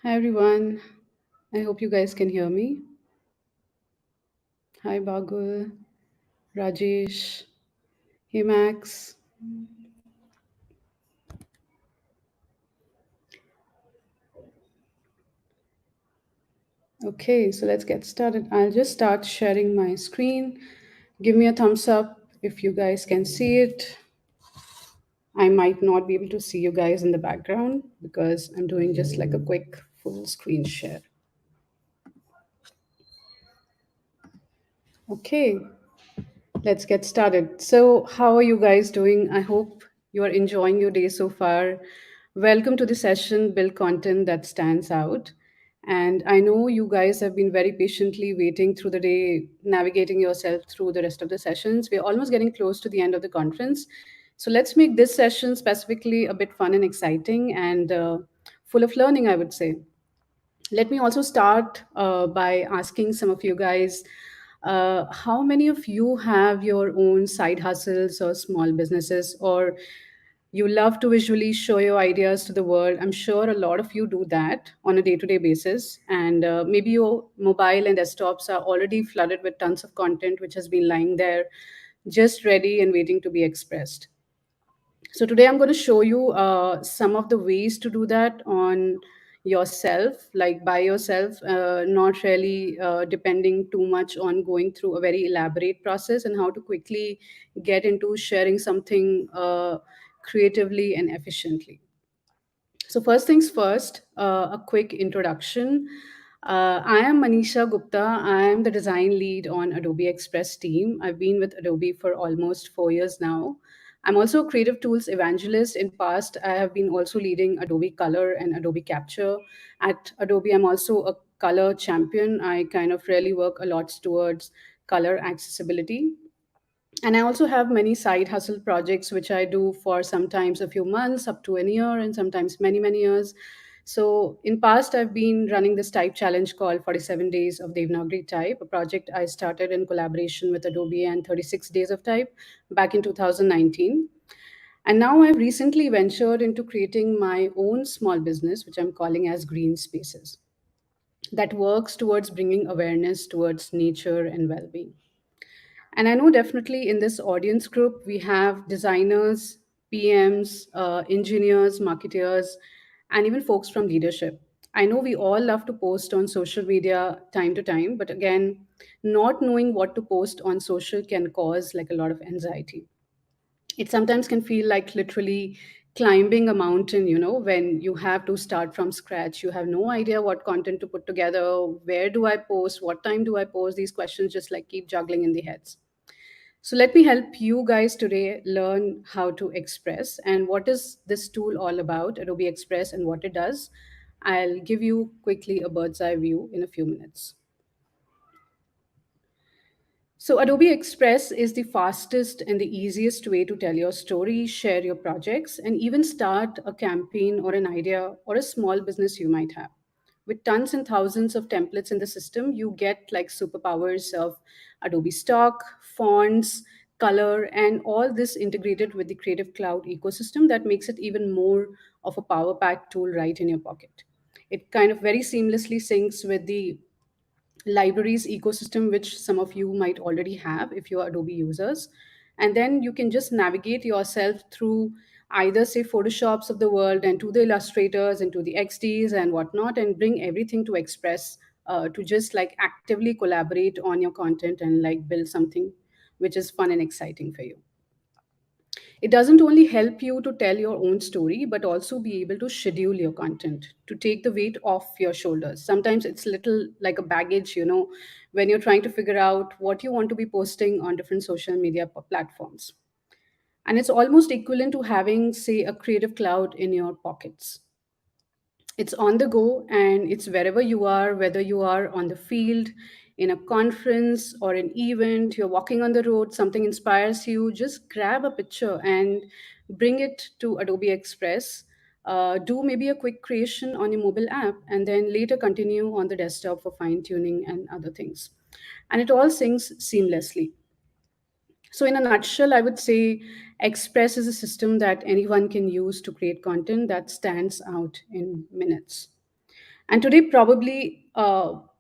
Hi everyone. I hope you guys can hear me. Hi Bagul, Rajesh, hey Max. Okay, so let's get started. I'll just start sharing my screen. Give me a thumbs up if you guys can see it. I might not be able to see you guys in the background because I'm doing just like a quick full screen share. Okay, let's get started. So, how are you guys doing? I hope you are enjoying your day so far. Welcome to the session Build Content That Stands Out. And I know you guys have been very patiently waiting through the day, navigating yourself through the rest of the sessions. We're almost getting close to the end of the conference. So, let's make this session specifically a bit fun and exciting and full of learning, I would say. Let me also start by asking some of you guys how many of you have your own side hustles or small businesses, or you love to visually show your ideas to the world? I'm sure a lot of you do that on a day to day basis. And maybe your mobile and desktops are already flooded with tons of content which has been lying there just ready and waiting to be expressed. So today I'm going to show you some of the ways to do that on yourself, like by yourself, not really depending too much on going through a very elaborate process, and how to quickly get into sharing something creatively and efficiently. So, first things first, a quick introduction. I am Manisha Gupta. I am the design lead on Adobe Express team. I've been with Adobe for almost 4 years now. I'm also a creative tools evangelist. In past, I have been also leading Adobe Color and Adobe Capture. At Adobe, I'm also a color champion. I kind of really work a lot towards color accessibility. And I also have many side hustle projects which I do for sometimes a few months up to a year, and sometimes many years. So in past, I've been running this type challenge called 47 days of Devanagari type, a project I started in collaboration with Adobe and 36 days of type back in 2019. And now I've recently ventured into creating my own small business, which I'm calling as Green Spaces, that works towards bringing awareness towards nature and well-being. And I know definitely in this audience group, we have designers, PMs, engineers, marketeers, and even folks from leadership. I know we all love to post on social media time to time, but again, not knowing what to post on social can cause like a lot of anxiety. It sometimes can feel like literally climbing a mountain, when you have to start from scratch. You have no idea what content to put together, where do I post, what time do I post. These questions just like keep juggling in the heads. So let me help you guys today learn how to express and what is this tool all about, Adobe Express, and what it does. I'll give you quickly a bird's eye view in a few minutes. So, Adobe Express is the fastest and the easiest way to tell your story, share your projects, and even start a campaign or an idea or a small business you might have. With tons and thousands of templates in the system, you get like superpowers of Adobe Stock, fonts, color, and all this integrated with the Creative Cloud ecosystem that makes it even more of a power pack tool right in your pocket. It kind of very seamlessly syncs with the libraries ecosystem, which some of you might already have if you are Adobe users. And then you can just navigate yourself through either, say, Photoshops of the world and to the illustrators and to the XDs and whatnot, and bring everything to Express to just like actively collaborate on your content and like build something which is fun and exciting for you. It doesn't only help you to tell your own story, but also be able to schedule your content to take the weight off your shoulders. Sometimes it's little like a baggage, when you're trying to figure out what you want to be posting on different social media platforms. And it's almost equivalent to having, say, a creative cloud in your pockets. It's on the go and it's wherever you are, whether you are on the field, in a conference or an event, you're walking on the road, something inspires you, just grab a picture and bring it to Adobe Express. Do maybe a quick creation on your mobile app and then later continue on the desktop for fine tuning and other things. And it all syncs seamlessly. So, in a nutshell, I would say Express is a system that anyone can use to create content that stands out in minutes. And today, probably,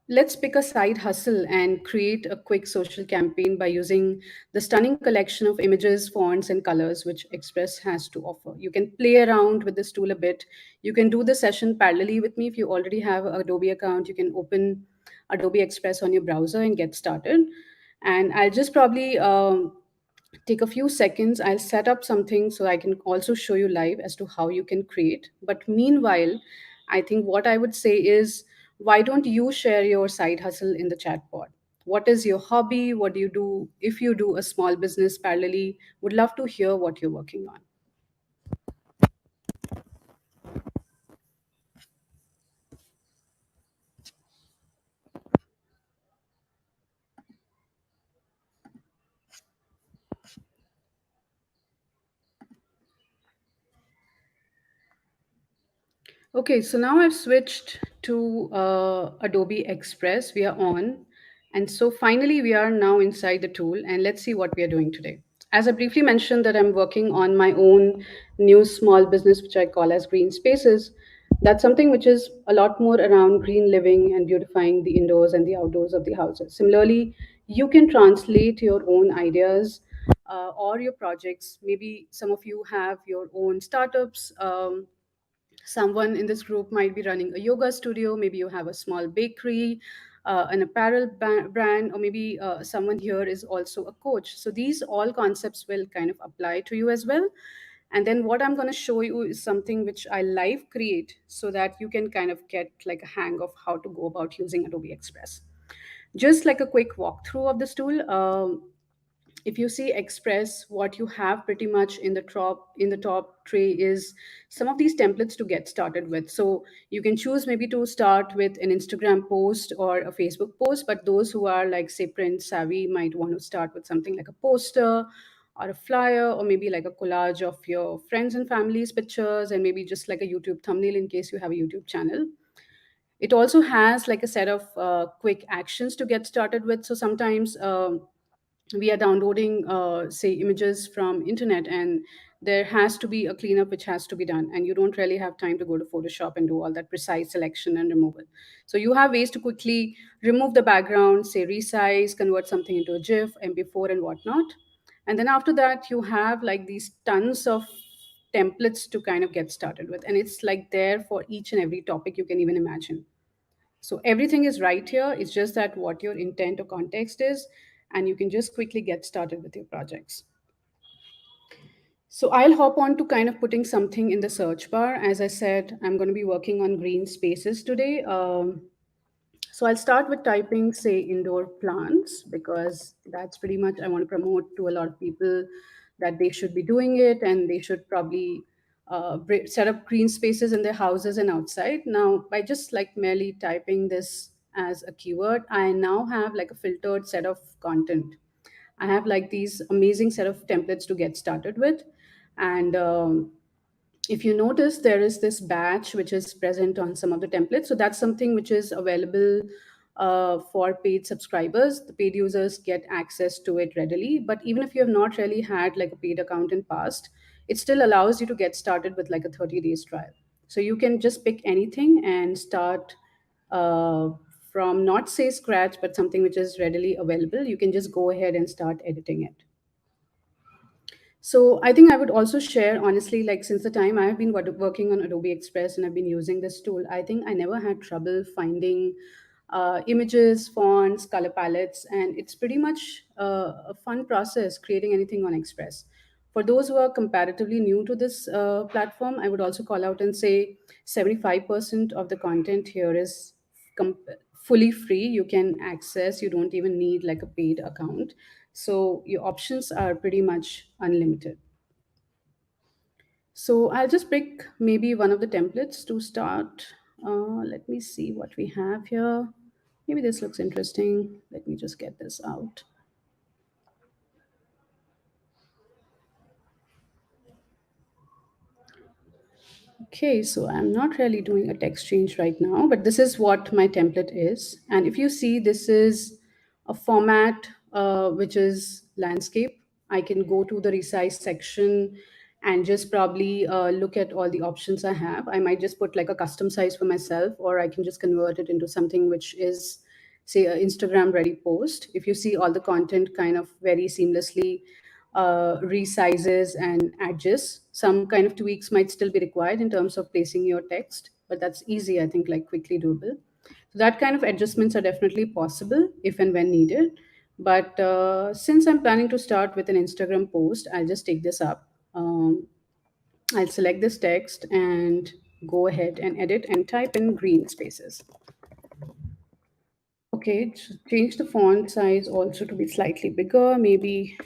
let's pick a side hustle and create a quick social campaign by using the stunning collection of images, fonts, and colors which Express has to offer. You can play around with this tool a bit. You can do the session parallelly with me. If you already have an Adobe account, you can open Adobe Express on your browser and get started. And I'll just probably take a few seconds. I'll set up something so I can also show you live as to how you can create. But meanwhile, I think what I would say is, why don't you share your side hustle in the chat pod? What is your hobby? What do you do? If you do a small business parallelly, would love to hear what you're working on. Okay, so now I've switched to Adobe Express. We are on. And so finally, we are now inside the tool, and let's see what we are doing today. As I briefly mentioned that I'm working on my own new small business, which I call as Green Spaces. That's something which is a lot more around green living and beautifying the indoors and the outdoors of the houses. Similarly, you can translate your own ideas or your projects. Maybe some of you have your own startups. Someone in this group might be running a yoga studio, maybe you have a small bakery, an apparel brand, or maybe someone here is also a coach. So these all concepts will kind of apply to you as well. And then what I'm going to show you is something which I live create so that you can kind of get like a hang of how to go about using Adobe Express. Just like a quick walkthrough of this tool. If you see Express, what you have pretty much in the top tray is some of these templates to get started with. So you can choose maybe to start with an Instagram post or a Facebook post, but those who are like say print savvy might want to start with something like a poster or a flyer, or maybe like a collage of your friends and family's pictures, and maybe just like a YouTube thumbnail in case you have a YouTube channel. It also has like a set of quick actions to get started with. So sometimes we are downloading say images from internet, and there has to be a cleanup which has to be done, and you don't really have time to go to Photoshop and do all that precise selection and removal. So you have ways to quickly remove the background, say resize, convert something into a gif, mp4 and whatnot. And then after that you have like these tons of templates to kind of get started with, and it's like there for each and every topic you can even imagine. So everything is right here. It's just that what your intent or context is, and you can just quickly get started with your projects. So I'll hop on to kind of putting something in the search bar. As I said, I'm going to be working on green spaces today. So I'll start with typing, say, indoor plants, because that's pretty much I want to promote to a lot of people that they should be doing it, and they should probably set up green spaces in their houses and outside. Now, by just like merely typing this as a keyword, I now have like a filtered set of content. I have like these amazing set of templates to get started with. And if you notice, there is this batch which is present on some of the templates. So that's something which is available for paid subscribers. The paid users get access to it readily. But even if you have not really had like a paid account in past, it still allows you to get started with like a 30 days trial. So you can just pick anything and start uh, from not say scratch, but something which is readily available. You can just go ahead and start editing it. So I think I would also share honestly, like since the time I have been working on Adobe Express and I've been using this tool, I think I never had trouble finding images, fonts, color palettes, and it's pretty much a fun process creating anything on Express. For those who are comparatively new to this platform, I would also call out and say 75% of the content here is com- fully free. You can access, you don't even need like a paid account. So your options are pretty much unlimited. So I'll just pick maybe one of the templates to start. Let me see what we have here. Maybe this looks interesting. Let me just get this out. Okay, so I'm not really doing a text change right now, but this is what my template is. And if you see, this is a format which is landscape. I can go to the resize section and just probably look at all the options I have. I might just put like a custom size for myself, or I can just convert it into something which is, say, an Instagram ready post. If you see, all the content kind of very seamlessly resizes and adjusts. Some kind of tweaks might still be required in terms of placing your text, but that's easy, I think, like quickly doable. So that kind of adjustments are definitely possible if and when needed. But since I'm planning to start with an Instagram post, I'll just take this up. I'll select this text and go ahead and edit and type in green spaces. Okay, change the font size also to be slightly bigger, maybe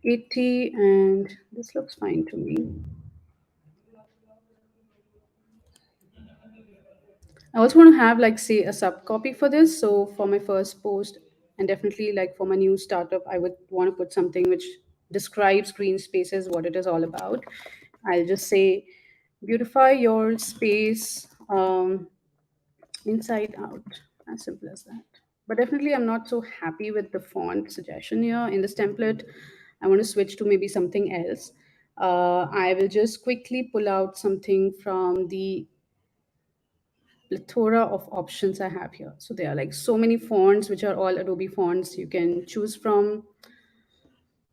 80, and this looks fine to me. I also want to have like, say, a sub copy for this. So for my first post, and definitely like for my new startup, I would want to put something which describes green spaces, what it is all about. I'll just say, beautify your space inside out. As simple as that. But definitely, I'm not so happy with the font suggestion here in this template. I want to switch to maybe something else. I will just quickly pull out something from the plethora of options I have here. So there are like so many fonts, which are all Adobe fonts you can choose from.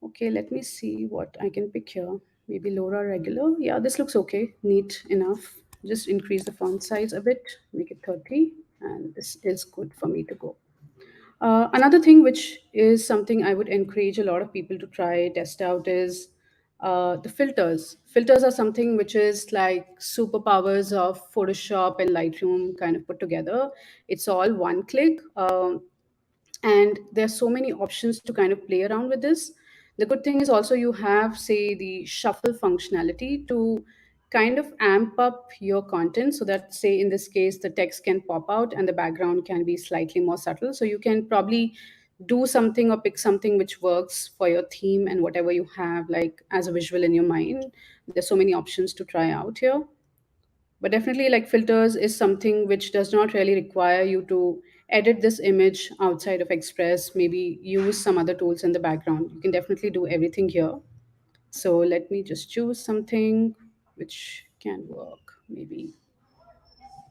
Okay, let me see what I can pick here. Maybe Laura regular. Yeah, this looks okay. Neat enough. Just increase the font size a bit, make it 30, and this is good for me to go. Another thing, which is something I would encourage a lot of people to try, test out, is the filters. Filters are something which is like superpowers of Photoshop and Lightroom kind of put together. It's all one click. And there's so many options to kind of play around with this. The good thing is also you have, say, the shuffle functionality to kind of amp up your content, so that, say, in this case, the text can pop out and the background can be slightly more subtle, so you can probably do something or pick something which works for your theme and whatever you have like as a visual in your mind. There's so many options to try out here. But definitely, like, filters is something which does not really require you to edit this image outside of Express, maybe use some other tools in the background. You can definitely do everything here. So let me just choose something which can work. Maybe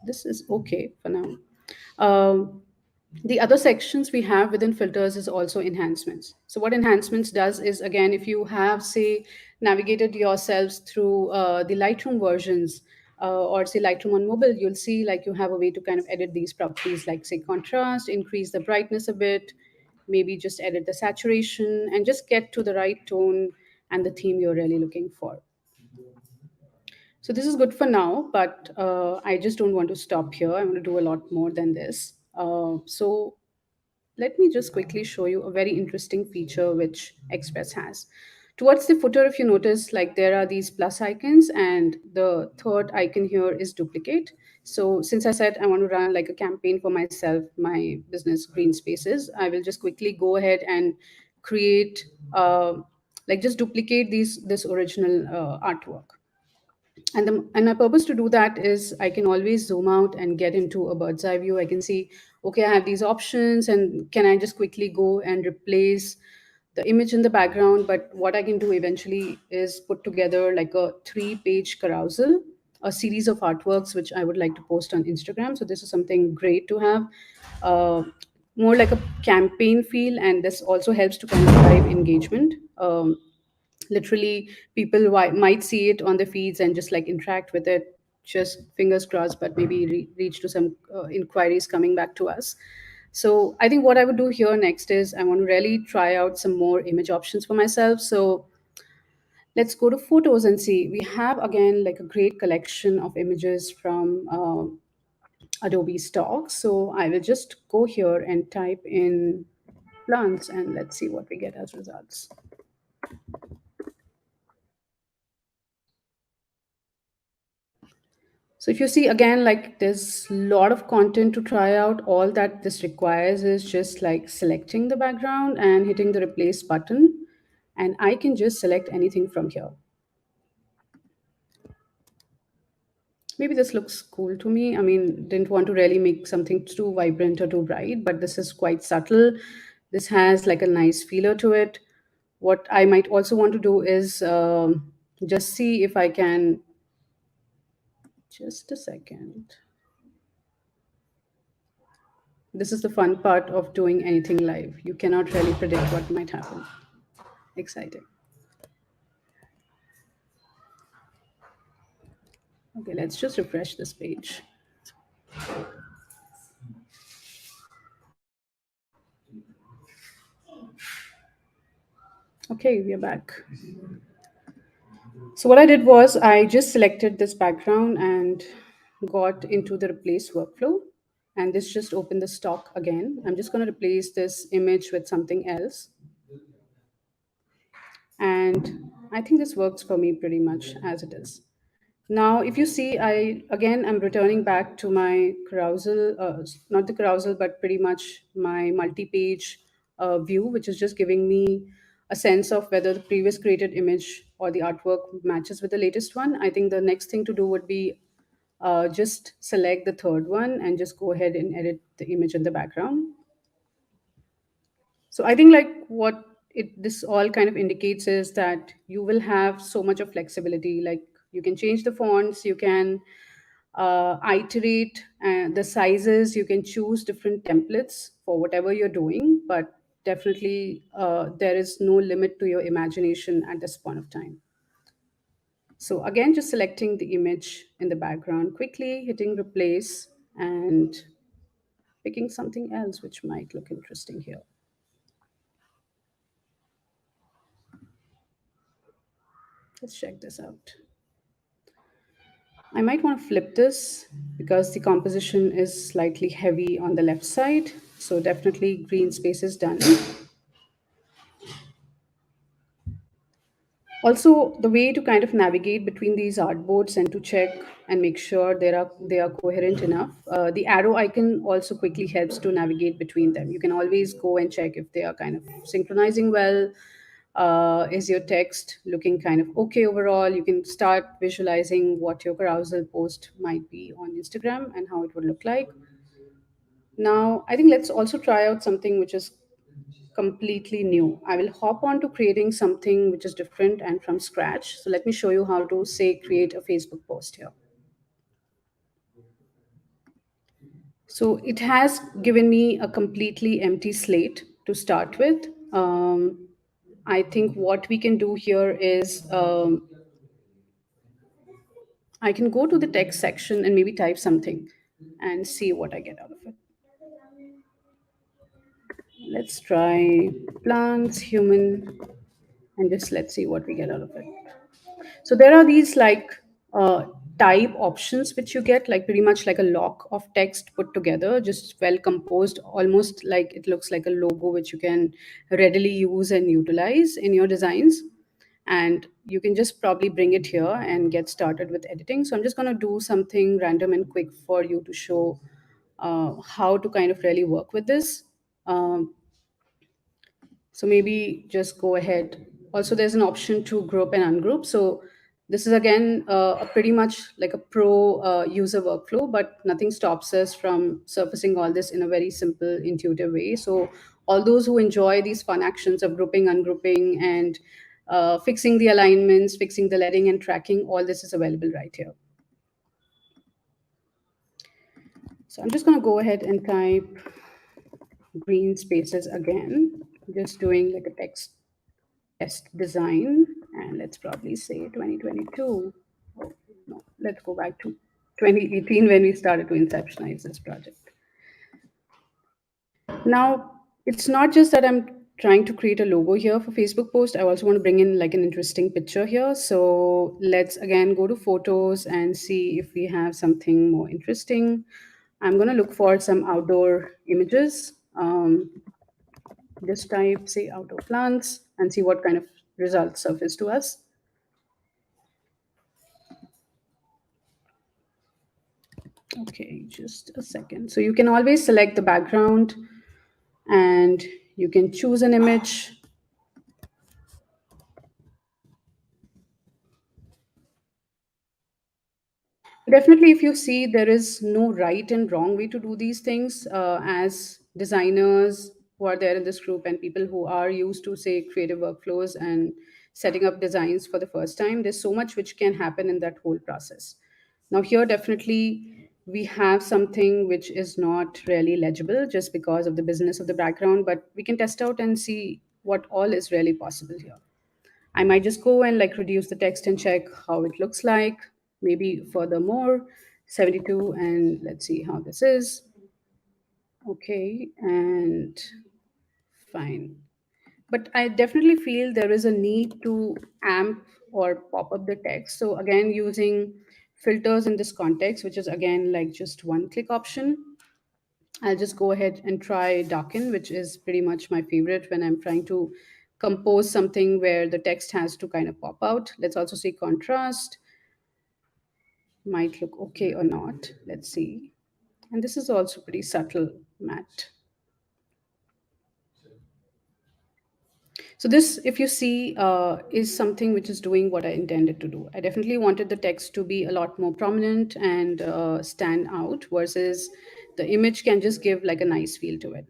this is okay for now. Um, the other sections we have within filters is also enhancements. So what enhancements does is, again, if you have, say, navigated yourselves through the Lightroom versions, or say Lightroom on mobile, you'll see like you have a way to kind of edit these properties, like, say, contrast, increase the brightness a bit, maybe just edit the saturation and just get to the right tone and the theme you're really looking for. So this is good for now, but I just don't want to stop here. I want to do a lot more than this. So let me just quickly show you a very interesting feature which Express has. Towards the footer, if you notice, like, there are these plus icons, and the third icon here is duplicate. So since I said I want to run like a campaign for myself, my business Green Spaces, I will just quickly go ahead and create, like, just duplicate this original artwork. And my purpose to do that is I can always zoom out and get into a bird's eye view. I can see, okay, I have these options, and can I just quickly go and replace the image in the background? But what I can do eventually is put together like a 3-page carousel, a series of artworks which I would like to post on Instagram. So this is something great to have. Uh, More like a campaign feel, and this also helps to kind of drive engagement. Literally, people might see it on the feeds and just like interact with it, just fingers crossed, but maybe reach to some inquiries coming back to us. So I think what I would do here next is I want to really try out some more image options for myself. So let's go to photos and see. We have again like a great collection of images from Adobe stock. So I will just go here and type in plants, and let's see what we get as results. So if you see again, like, there's a lot of content to try out. All that this requires is just like selecting the background and hitting the replace button. And I can just select anything from here. Maybe this looks cool to me. I mean, didn't want to really make something too vibrant or too bright, but this is quite subtle. This has like a nice feeler to it. What I might also want to do is just see if I can. Just a second. This is the fun part of doing anything live. You cannot really predict what might happen. Exciting. Okay, let's just refresh this page. Okay, we are back. So what I did was I just selected this background and got into the replace workflow. And this just opened the stock again. I'm just going to replace this image with something else. And I think this works for me pretty much as it is. Now, if you see, I'm returning back to my carousel, not the carousel, but pretty much my multi-page view, which is just giving me a sense of whether the previous created image or the artwork matches with the latest one. I think the next thing to do would be just select the third one and just go ahead and edit the image in the background. So I think like what it this all kind of indicates is that you will have so much of flexibility. Like you can change the fonts, you can iterate the sizes, you can choose different templates for whatever you're doing, but definitely there is no limit to your imagination at this point of time. So again, just selecting the image in the background quickly, hitting replace and picking something else which might look interesting here. Let's check this out. I might want to flip this because the composition is slightly heavy on the left side. So definitely green space is done. Also, the way to kind of navigate between these artboards and to check and make sure they are coherent enough. The arrow icon also quickly helps to navigate between them. You can always go and check if they are kind of synchronizing well. Is your text looking kind of okay overall? You can start visualizing what your carousel post might be on Instagram and how it would look like. Now, I think let's also try out something which is completely new. I will hop on to creating something which is different and from scratch. So let me show you how to say create a Facebook post here. So it has given me a completely empty slate to start with. I think what we can do here is I can go to the text section and maybe type something and see what I get out of it. Let's try plants, human, and just let's see what we get out of it. So there are these like type options which you get, like pretty much like a lock of text put together, just well composed, almost like it looks like a logo which you can readily use and utilize in your designs. And you can just probably bring it here and get started with editing. So I'm just going to do something random and quick for you to show how to kind of really work with this. Um, so maybe just go ahead. Also, there's an option to group and ungroup. So this is again a pretty much like a pro user workflow, but nothing stops us from surfacing all this in a very simple, intuitive way. So all those who enjoy these fun actions of grouping, ungrouping, and fixing the alignments, fixing the leading and tracking, all this is available right here. So I'm just going to go ahead and type green spaces again, just doing like a text test design, and let's probably say 2022. Oh, no, let's go back to 2018 when we started to inceptionize this project. Now, it's not just that I'm trying to create a logo here for Facebook post. I also want to bring in like an interesting picture here. So let's again go to photos and see if we have something more interesting. I'm going to look for some outdoor images. Just type, say, outdoor plants and see what kind of results surface to us. Okay, just a second. So you can always select the background and you can choose an image. Definitely, if you see, there is no right and wrong way to do these things. As designers who are there in this group and people who are used to, say, creative workflows and setting up designs for the first time. There's so much which can happen in that whole process. Now, here definitely we have something which is not really legible just because of the business of the background, but we can test out and see what all is really possible here. I might just go and like reduce the text and check how it looks like. Maybe furthermore, 72, and let's see how this is. Okay, and fine. But I definitely feel there is a need to amp or pop up the text. So again, using filters in this context, which is again like just one click option, I'll just go ahead and try darken, which is pretty much my favorite when I'm trying to compose something where the text has to kind of pop out. Let's also see contrast, might look okay or not. Let's see. And this is also pretty subtle matte. So this, if you see, is something which is doing what I intended to do. I definitely wanted the text to be a lot more prominent and stand out versus the image can just give like a nice feel to it.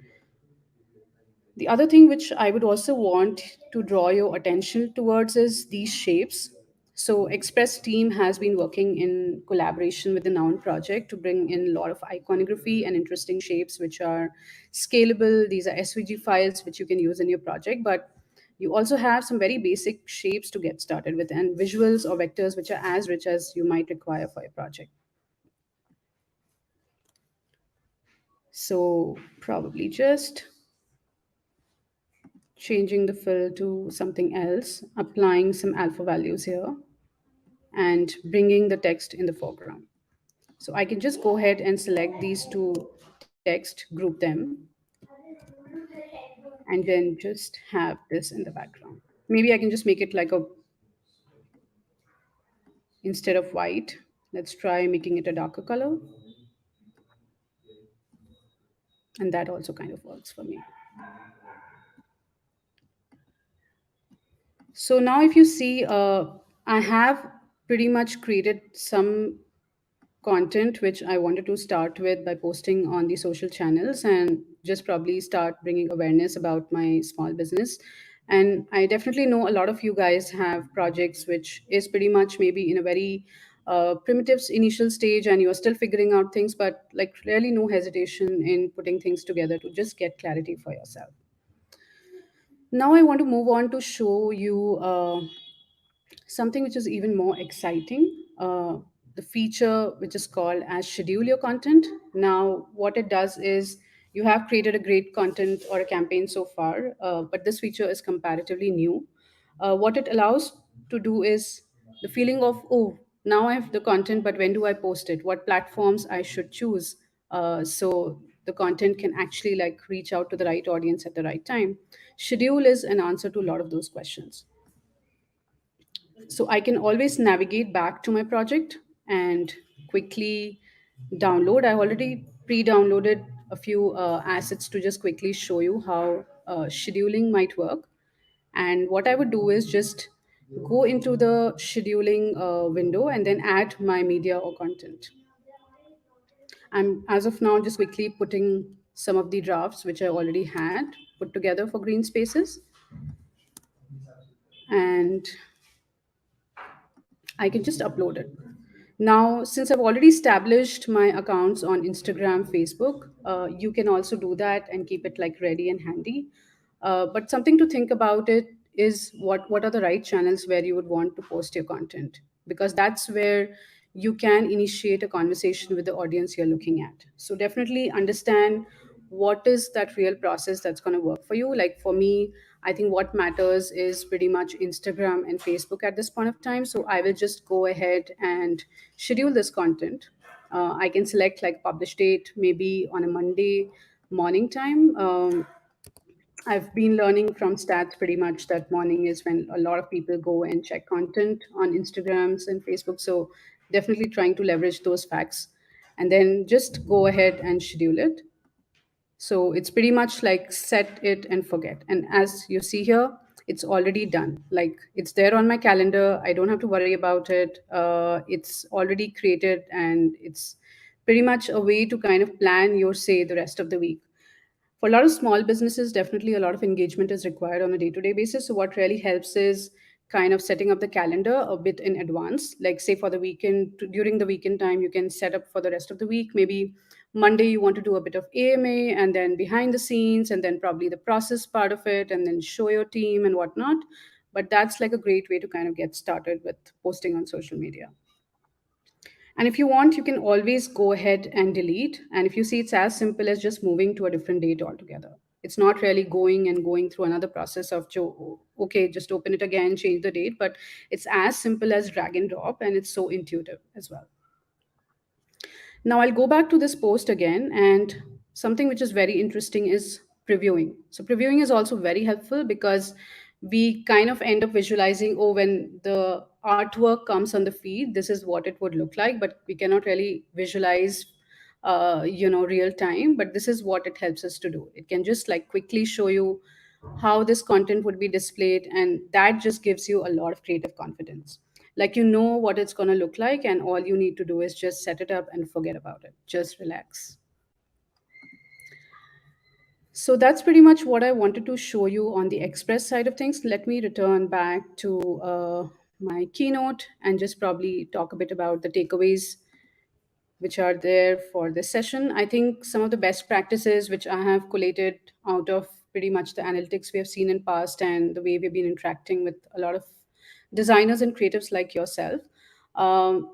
The other thing which I would also want to draw your attention towards is these shapes. So Express team has been working in collaboration with the Noun project to bring in a lot of iconography and interesting shapes which are scalable. These are SVG files which you can use in your project, but you also have some very basic shapes to get started with and visuals or vectors which are as rich as you might require for your project. So probably just changing the fill to something else, applying some alpha values here, and bringing the text in the foreground. So I can just go ahead and select these two text, group them, and then just have this in the background. Maybe I can just make it like a, instead of white, let's try making it a darker color. And that also kind of works for me. So now if you see, I have pretty much created some content which I wanted to start with by posting on the social channels and just probably start bringing awareness about my small business. And I definitely know a lot of you guys have projects which is pretty much maybe in a very primitive initial stage and you're still figuring out things, but like really no hesitation in putting things together to just get clarity for yourself. Now I want to move on to show you something which is even more exciting, the feature which is called as schedule your content. Now what it does is you have created a great content or a campaign so far, but this feature is comparatively new. What it allows to do is the feeling of, oh, now I have the content, but when do I post it, what platforms I should choose, so the content can actually like reach out to the right audience at the right time. Schedule is an answer to a lot of those questions. So I can always navigate back to my project and quickly download. I already pre-downloaded a few assets to just quickly show you how scheduling might work. And what I would do is just go into the scheduling window and then add my media or content. I'm as of now just quickly putting some of the drafts which I already had put together for green spaces, and I can just upload it. Now, since I've already established my accounts on Instagram, Facebook, you can also do that and keep it like ready and handy. But something to think about it is what are the right channels where you would want to post your content, because that's where you can initiate a conversation with the audience you're looking at. So definitely understand what is that real process that's going to work for you. Like for me, I think what matters is pretty much Instagram and Facebook at this point of time. So I will just go ahead and schedule this content. I can select like publish date maybe on a Monday morning time. I've been learning from stats pretty much that morning is when a lot of people go and check content on Instagrams and Facebook. So definitely trying to leverage those facts and then just go ahead and schedule it. So it's pretty much like set it and forget. And as you see here, it's already done. Like it's there on my calendar. I don't have to worry about it. It's already created and it's pretty much a way to kind of plan your, say, the rest of the week. For a lot of small businesses, definitely a lot of engagement is required on a day to day basis. So, what really helps is kind of setting up the calendar a bit in advance. Like, say, for the weekend, during the weekend time, you can set up for the rest of the week. Maybe Monday, you want to do a bit of AMA, and then behind the scenes, and then probably the process part of it, and then show your team and whatnot. But that's like a great way to kind of get started with posting on social media. And if you want, you can always go ahead and delete. And if you see, it's as simple as just moving to a different date altogether. It's not really going through another process of, okay, just open it again, change the date. But it's as simple as drag and drop, and it's so intuitive as well. Now I'll go back to this post again, and something which is very interesting is previewing. So previewing is also very helpful because we kind of end up visualizing, oh, when the artwork comes on the feed, this is what it would look like, but we cannot really visualize real time. But this is what it helps us to do. It can just like quickly show you how this content would be displayed, and that just gives you a lot of creative confidence. Like, you know what it's going to look like, and all you need to do is just set it up and forget about it. Just relax. So that's pretty much what I wanted to show you on the Express side of things. Let me return back to my keynote and just probably talk a bit about the takeaways which are there for this session. I think some of the best practices which I have collated out of pretty much the analytics we have seen in past and the way we've been interacting with a lot of designers and creatives like yourself. Um,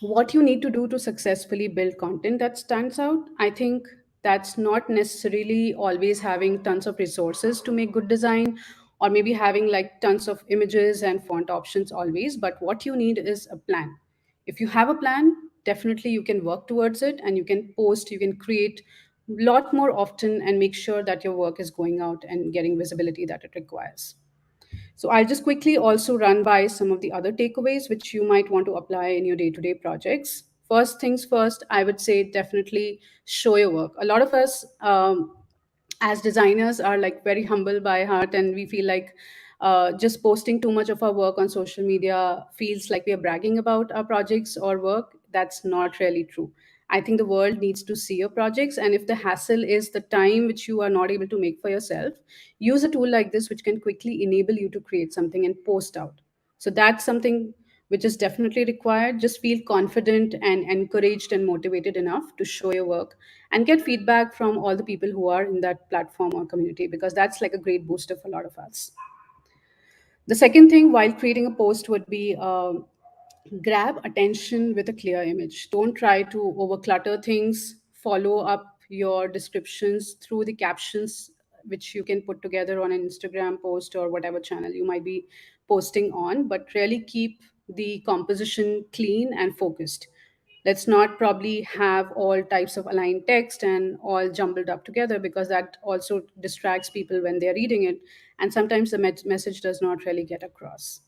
what you need to do to successfully build content that stands out, I think that's not necessarily always having tons of resources to make good design, or maybe having like tons of images and font options always. But what you need is a plan. If you have a plan, definitely you can work towards it, and you can post, you can create a lot more often, and make sure that your work is going out and getting visibility that it requires. So I'll just quickly also run by some of the other takeaways which you might want to apply in your day-to-day projects. First things first, I would say definitely show your work. A lot of us, as designers, are like very humble by heart, and we feel like just posting too much of our work on social media feels like we are bragging about our projects or work. That's not really true. I think the world needs to see your projects, and if the hassle is the time which you are not able to make for yourself, use a tool like this which can quickly enable you to create something and post out. So that's something which is definitely required. Just feel confident and encouraged and motivated enough to show your work and get feedback from all the people who are in that platform or community, because that's like a great booster for a lot of us. The second thing while creating a post would be grab attention with a clear image. Don't try to overclutter things. Follow up your descriptions through the captions which you can put together on an Instagram post or whatever channel you might be posting on, but really keep the composition clean and focused. Let's not probably have all types of aligned text and all jumbled up together, because that also distracts people when they're reading it, and sometimes the message does not really get across.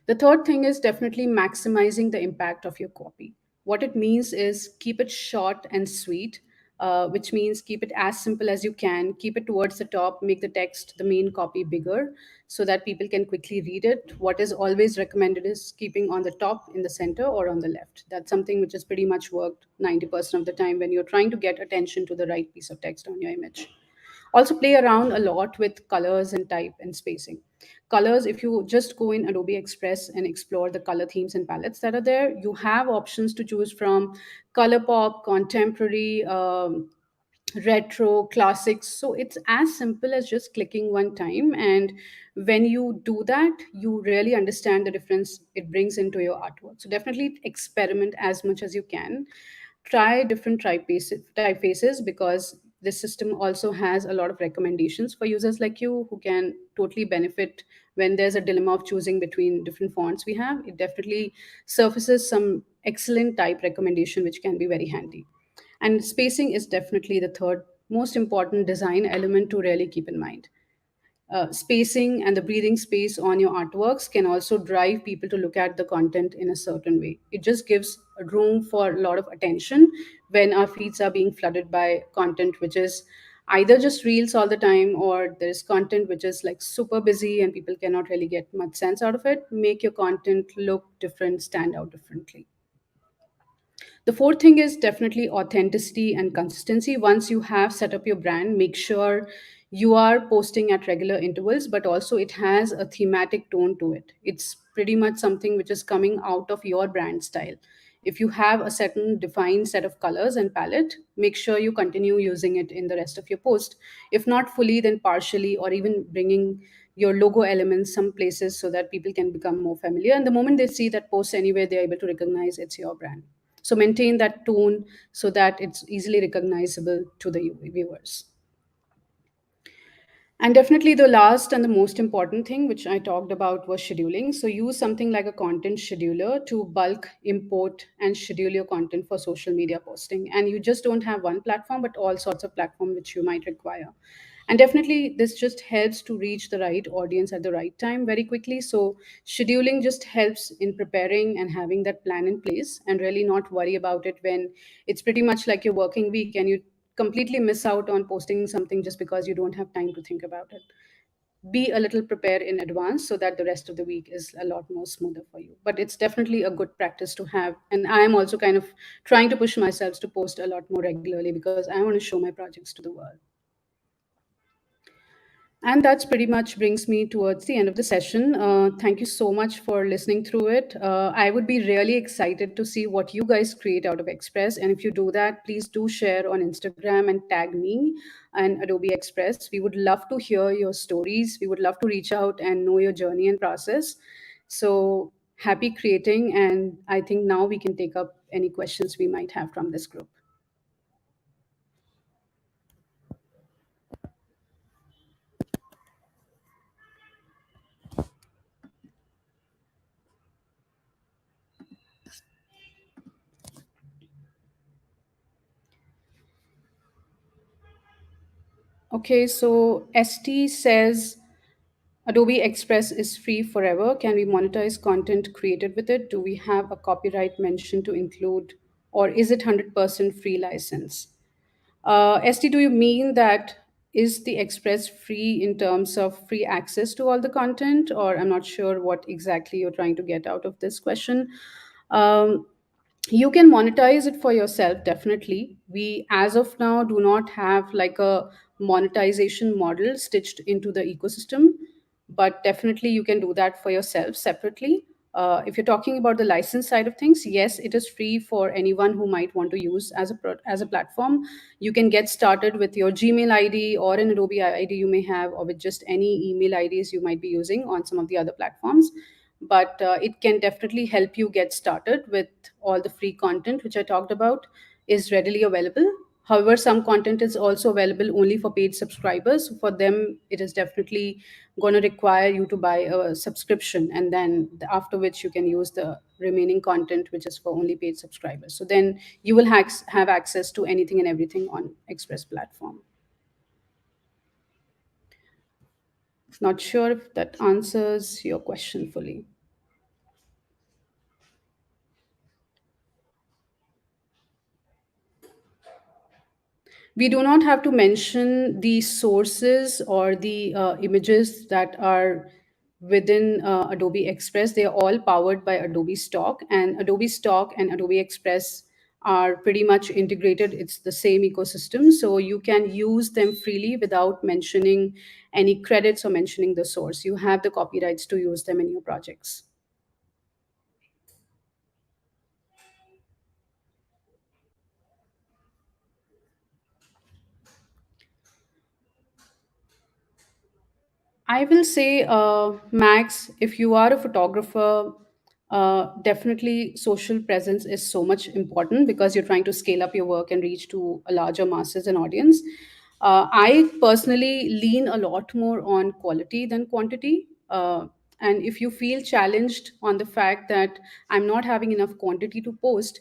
The third thing is definitely maximizing the impact of your copy. What it means is keep it short and sweet, which means keep it as simple as you can, keep it towards the top, make the text, the main copy, bigger so that people can quickly read it. What is always recommended is keeping on the top, in the center, or on the left. That's something which has pretty much worked 90% of the time when you're trying to get attention to the right piece of text on your image. Also play around a lot with colors and type and spacing. Colors, if you just go in Adobe Express and explore the color themes and palettes that are there, you have options to choose from: color pop, contemporary, retro, classics. So it's as simple as just clicking one time, and when you do that, you really understand the difference it brings into your artwork. So definitely experiment as much as you can. Try different typefaces, because this system also has a lot of recommendations for users like you who can totally benefit when there's a dilemma of choosing between different fonts we have. It definitely surfaces some excellent type recommendation which can be very handy. And spacing is definitely the third most important design element to really keep in mind. Spacing and the breathing space on your artworks can also drive people to look at the content in a certain way. It just gives room for a lot of attention when our feeds are being flooded by content which is either just reels all the time, or there's content which is like super busy and people cannot really get much sense out of it. Make your content look different, stand out differently. The fourth thing is definitely authenticity and consistency. Once you have set up your brand, make sure you are posting at regular intervals, but also it has a thematic tone to it. It's pretty much something which is coming out of your brand style. If you have a certain defined set of colors and palette, make sure you continue using it in the rest of your post. If not fully, then partially, or even bringing your logo elements some places so that people can become more familiar. And the moment they see that post anywhere, they're able to recognize it's your brand. So maintain that tone so that it's easily recognizable to the viewers. And definitely the last and the most important thing which I talked about was scheduling. So use something like a content scheduler to bulk import and schedule your content for social media posting. And you just don't have one platform, but all sorts of platform which you might require. And definitely this just helps to reach the right audience at the right time very quickly. So scheduling just helps in preparing and having that plan in place and really not worry about it when it's pretty much like your working week and you completely miss out on posting something just because you don't have time to think about it. Be a little prepared in advance so that the rest of the week is a lot more smoother for you. But it's definitely a good practice to have. And I am also kind of trying to push myself to post a lot more regularly because I want to show my projects to the world. And that's pretty much brings me towards the end of the session. Thank you so much for listening through it. I would be really excited to see what you guys create out of Express. And if you do that, please do share on Instagram and tag me and Adobe Express. We would love to hear your stories. We would love to reach out and know your journey and process. So happy creating. And I think now we can take up any questions we might have from this group. Okay, so ST says Adobe Express is free forever. Can we monetize content created with it? Do we have a copyright mention to include, or is it 100% free license? ST, do you mean that is the Express free in terms of free access to all the content, or I'm not sure what exactly you're trying to get out of this question. Um, you can monetize it for yourself, definitely. We as of now do not have like a monetization model stitched into the ecosystem, but definitely you can do that for yourself separately. If you're talking about the license side of things, yes, it is free for anyone who might want to use as as a platform. You can get started with your Gmail ID or an Adobe ID you may have, or with just any email IDs you might be using on some of the other platforms. But it can definitely help you get started with all the free content which I talked about is readily available. However, some content is also available only for paid subscribers. For them, it is definitely going to require you to buy a subscription, and then after which you can use the remaining content which is for only paid subscribers. So then you will have access to anything and everything on Express platform. Not sure if that answers your question fully. We do not have to mention the sources or the images that are within Adobe Express. They are all powered by Adobe Stock, and Adobe Stock and Adobe Express are pretty much integrated. It's the same ecosystem, so you can use them freely without mentioning any credits or mentioning the source. You have the copyrights to use them in your projects. I will say, Max, if you are a photographer, definitely social presence is so much important because you're trying to scale up your work and reach to a larger masses and audience. I personally lean a lot more on quality than quantity. And if you feel challenged on the fact that I'm not having enough quantity to post,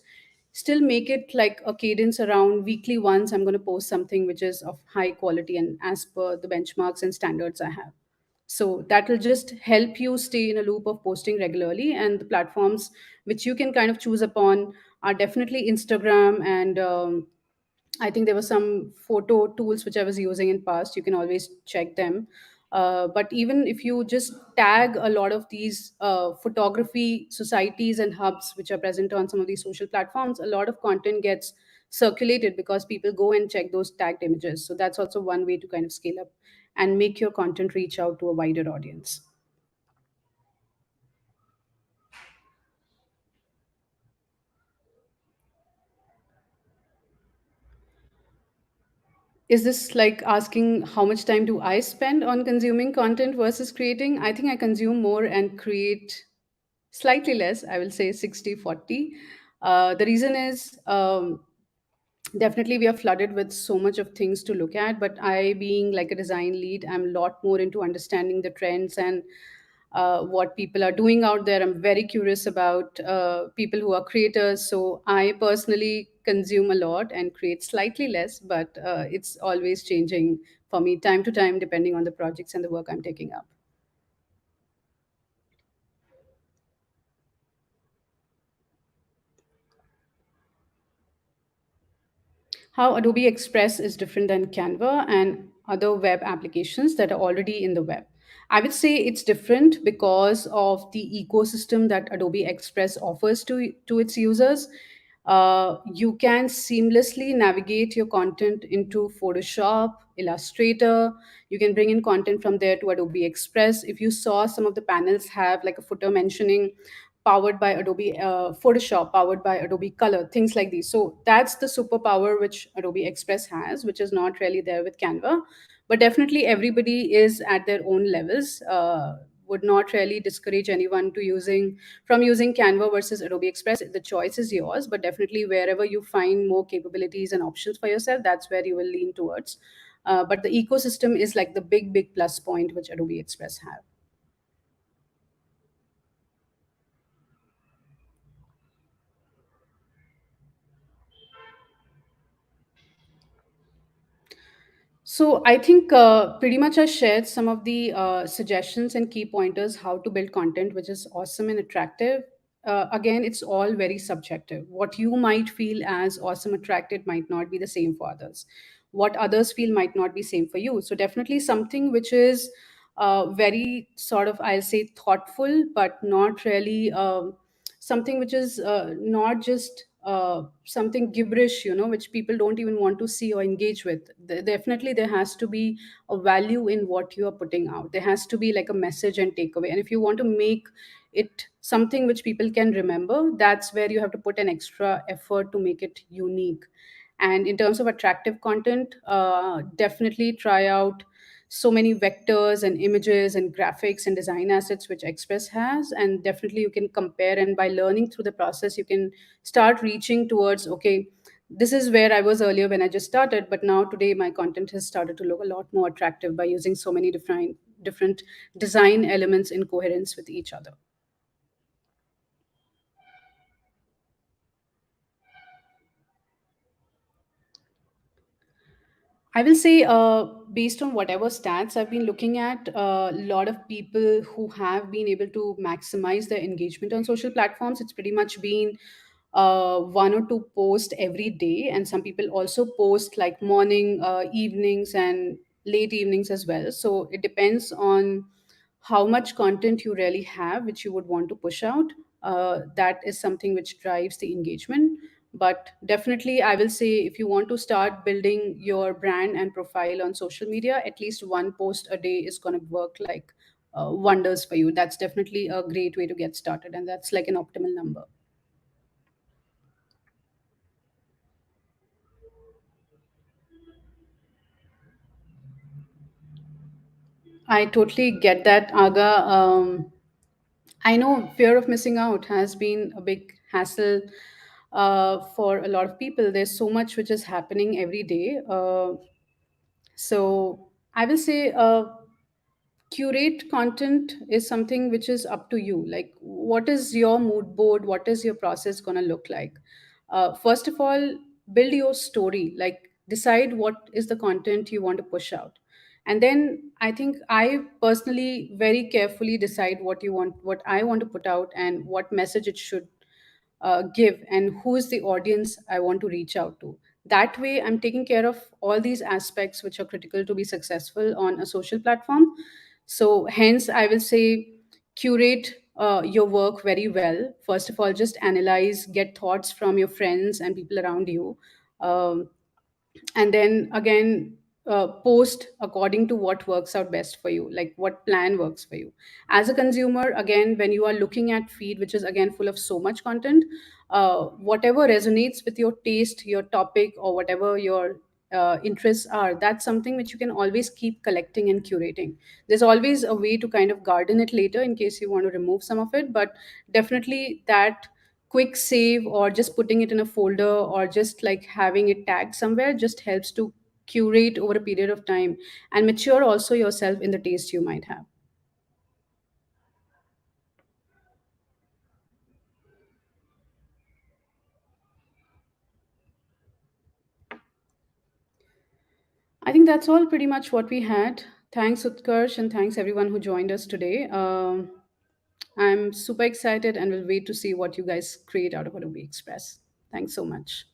still make it like a cadence around weekly once. I'm going to post something which is of high quality and as per the benchmarks and standards I have. So that will just help you stay in a loop of posting regularly. And the platforms which you can kind of choose upon are definitely Instagram, and I think there were some photo tools which I was using in past. You can always check them. But even if you just tag a lot of these photography societies and hubs which are present on some of these social platforms, a lot of content gets circulated because people go and check those tagged images. So that's also one way to kind of scale up. and make your content reach out to a wider audience. Is this like asking how much time do I spend on consuming content versus creating? I think I consume more and create slightly less. I will say 60/40. The reason is, definitely we are flooded with so much of things to look at, but I, being like a design lead, I'm a lot more into understanding the trends and what people are doing out there. I'm very curious about people who are creators, so I personally consume a lot and create slightly less, but it's always changing for me time to time depending on the projects and the work I'm taking up. How Adobe Express is different than Canva and other web applications that are already in the web. I would say it's different because of the ecosystem that Adobe Express offers to its users. You can seamlessly navigate your content into Photoshop, Illustrator. You can bring in content from there to Adobe Express. If you saw, some of the panels have like a footer mentioning powered by Adobe Photoshop, powered by Adobe Color, things like these. So that's the superpower which Adobe Express has, which is not really there with Canva. But definitely everybody is at their own levels. Would not really discourage anyone to using Canva versus Adobe Express. The choice is yours, but definitely wherever you find more capabilities and options for yourself, that's where you will lean towards. But the ecosystem is like the big plus point which Adobe Express have. So I think pretty much I shared some of the suggestions and key pointers how to build content which is awesome and attractive. Again, it's all very subjective. What you might feel as awesome, attractive might not be the same for others. What others feel might not be same for you. So definitely something which is very sort of, I'll say, thoughtful, but not really something which is not just something gibberish, which people don't even want to see or engage with. Definitely there has to be a value in what you are putting out. There has to be like a message and takeaway, and if you want to make it something which people can remember, that's where you have to put an extra effort to make it unique. And in terms of attractive content, definitely try out so many vectors and images and graphics and design assets which Express has. And definitely you can compare, and by learning through the process you can start reaching towards, okay, this is where I was earlier when I just started, but now today my content has started to look a lot more attractive by using so many different design elements in coherence with each other. I will say, based on whatever stats I've been looking at, a lot of people who have been able to maximize their engagement on social platforms, it's pretty much been one or two posts every day. And some people also post like morning, evenings, and late evenings as well. So it depends on how much content you really have, which you would want to push out. That is something which drives the engagement. But definitely I will say, if you want to start building your brand and profile on social media, at least one post a day is going to work like wonders for you. That's definitely a great way to get started, and that's like an optimal number. I totally get that, Aga. I know fear of missing out has been a big hassle for a lot of people. There's so much which is happening every day. So I will say, curate content is something which is up to you. Like, what is your mood board? What is your process going to look like? First of all, build your story. Like, decide what is the content you want to push out. And then I think I personally very carefully decide what I want to put out, and what message it should give, and who is the audience I want to reach out to. That way, I'm taking care of all these aspects which are critical to be successful on a social platform. So, hence, I will say, curate your work very well. First of all, just analyze, get thoughts from your friends and people around you. Um, and then again, post according to what works out best for you, like what plan works for you. As a consumer, again, when you are looking at feed, which is again full of so much content, whatever resonates with your taste, your topic, or whatever your interests are, that's something which you can always keep collecting and curating. There's always a way to kind of garden it later in case you want to remove some of it, but definitely that quick save or just putting it in a folder or just like having it tagged somewhere just helps to curate over a period of time and mature also yourself in the taste you might have. I think that's all pretty much what we had. Thanks, Utkarsh, and thanks everyone who joined us today. I'm super excited and will wait to see what you guys create out of Adobe Express. Thanks so much.